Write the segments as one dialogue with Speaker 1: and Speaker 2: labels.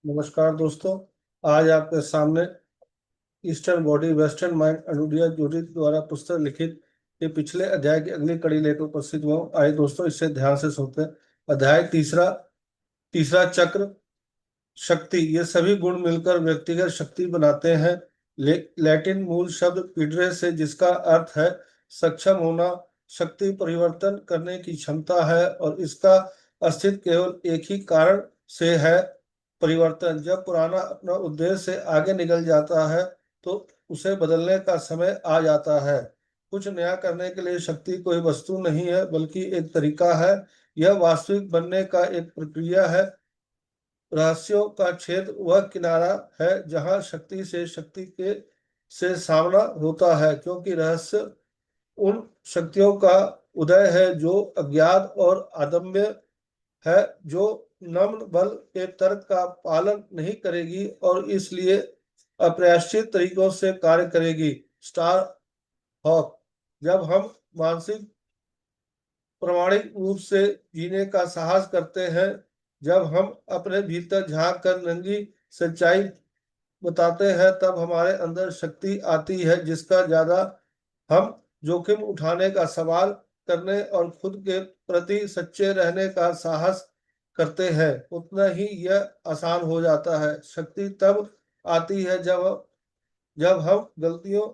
Speaker 1: नमस्कार दोस्तों। आज आपके सामने Eastern Body Western Mind Anodea Joshi द्वारा पुस्तक लिखित के पिछले अध्याय की अगली कड़ी लेकर उपस्थित हुआ हूं। आइए दोस्तों, इसे ध्यान से सुनते हैं। अध्याय तीसरा तीसरा चक्र शक्ति। ये सभी गुण मिलकर व्यक्तिगत शक्ति बनाते हैं। लैटिन मूल शब्द पीडरे से, जिसका अर्थ है सक्षम होना। शक्ति परिवर्तन करने की क्षमता है और इसका अस्तित्व केवल एक ही कारण से है, परिवर्तन। जब पुराना अपना उद्देश्य से आगे निकल जाता है तो उसे बदलने का समय आ जाता है। कुछ नया करने के लिए शक्ति कोई वस्तु नहीं है, बल्कि एक तरीका है। यह वास्तविक बनने का एक प्रक्रिया है। रहस्यों का छेद वह किनारा है जहां शक्ति से शक्ति के से सामना होता है, क्योंकि रहस्य उन शक्तियों का उदय है जो अज्ञात और अदम्य है, जो नम्र बल के तर्क का पालन नहीं करेगी और इसलिए अप्रत्याशित तरीकों से कार्य करेगी। Star hawk. जब हम मानसिक प्रामाणिक रूप से जीने का साहस करते हैं, जब हम अपने भीतर झांक कर नंगी सच्चाई बताते हैं, तब हमारे अंदर शक्ति आती है। जिसका ज्यादा हम जोखिम उठाने का सवाल करने और खुद के प्रति सच्चे रहने का साहस करते हैं, उतना ही यह आसान हो जाता है। शक्ति तब आती है जब हम गलतियों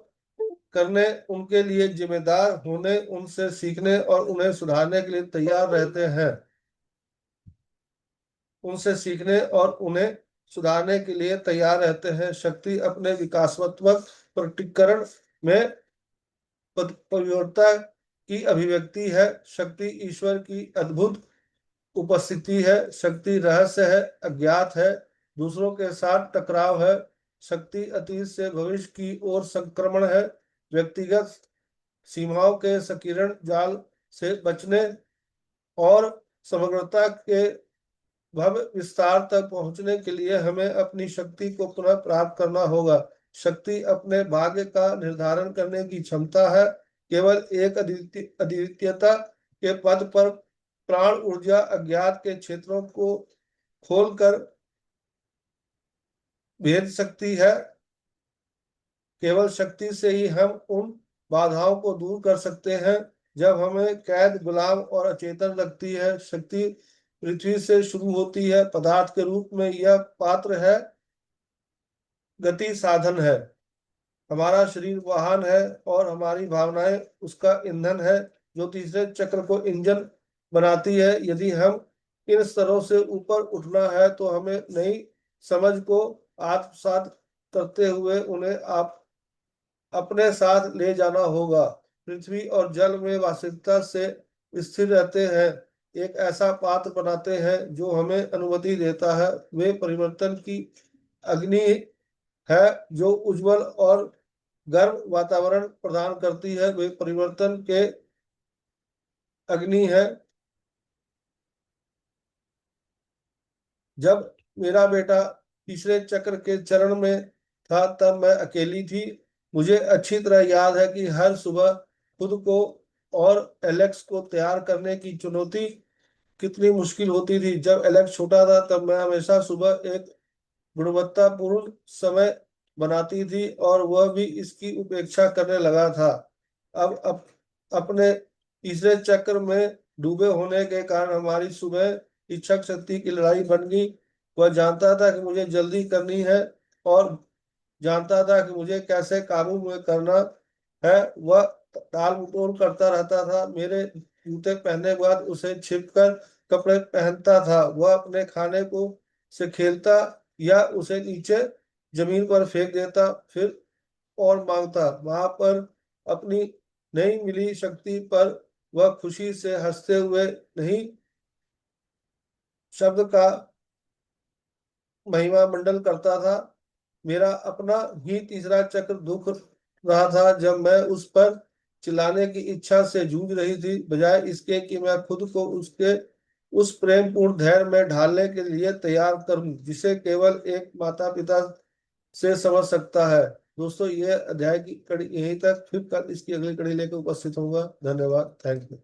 Speaker 1: करने, उनके लिए जिम्मेदार होने, उनसे सीखने और उन्हें सुधारने के लिए तैयार रहते हैं। उनसे सीखने और उन्हें सुधारने के लिए तैयार रहते हैं। शक्ति अपने विकासात्मक प्रकटीकरण में परिवर्तन की अभिव्यक्ति है। शक्ति ईश्वर की अद्भुत उपस्थिति है। शक्ति रहस्य है, अज्ञात है, दूसरों के साथ टकराव है। शक्ति अतीत से भविष्य की ओर संक्रमण है। व्यक्तिगत सीमाओं के संकीर्ण जाल से बचने और समग्रता के भव्य विस्तार तक पहुंचने के लिए हमें अपनी शक्ति को पुनः प्राप्त करना होगा। शक्ति अपने भाग्य का निर्धारण करने की क्षमता है। केवल एक अद्वितीयता के पद पर प्राण ऊर्जा अज्ञात के क्षेत्रों को खोलकर भेज सकती है। केवल शक्ति से ही हम उन बाधाओं को दूर कर सकते हैं जब हमें कैद, गुलाम और अचेतन लगती है। शक्ति पृथ्वी से शुरू होती है, पदार्थ के रूप में यह पात्र है, गति साधन है। हमारा शरीर वाहन है और हमारी भावनाएं उसका ईंधन है, जो तीसरे चक्र को इंजन बनाती है। यदि हम इन स्तरों से ऊपर उठना है तो हमें नई समझ को आत्मसात करते हुए उन्हें आप अपने साथ ले जाना होगा। पृथ्वी और जल में वास्तविकता से स्थिर रहते हैं, एक ऐसा पात्र बनाते हैं जो हमें अनुमति देता है। वे परिवर्तन की अग्नि है जो उज्जवल और गर्म वातावरण प्रदान करती है। वे परिवर्तन के अग्नि है। जब मेरा बेटा तीसरे चक्र के चरण में था तब मैं अकेली थी। मुझे अच्छी तरह याद है कि हर सुबह खुद को और एलेक्स को तैयार करने की चुनौती कितनी मुश्किल होती थी। जब एलेक्स छोटा था तब मैं हमेशा सुबह एक गुणवत्तापूर्ण समय बनाती थी और वह भी इसकी उपेक्षा करने लगा था। अब अपने तीसरे चक्र में डूबे होने के कारण हमारी सुबह इच्छा शक्ति की लड़ाई बन गई। वह जानता था कि मुझे जल्दी करनी है और जानता था कि मुझे कैसे काबू में करना है। वह टाल मटोल करता रहता था। मेरे जूते पहनने के बाद उसे छिपकर कपड़े पहनता था। वह अपने खाने को से खेलता या उसे नीचे जमीन पर फेंक देता, फिर और मांगता। वहां पर अपनी नहीं मिली शक्ति पर वह खुशी से हंसते हुए नहीं शब्द का महिमा मंडल करता था। मेरा अपना ही तीसरा चक्र दुख रहा था जब मैं उस पर चिल्लाने की इच्छा से जूझ रही थी, बजाय इसके कि मैं खुद को उसके उस प्रेम पूर्ण धैर्य में ढालने के लिए तैयार करूं जिसे केवल एक माता पिता से समझ सकता है। दोस्तों, ये अध्याय की कड़ी यहीं तक। फिर कल इसकी अगली कड़ी लेकर उपस्थित होऊंगा। धन्यवाद। Thank you.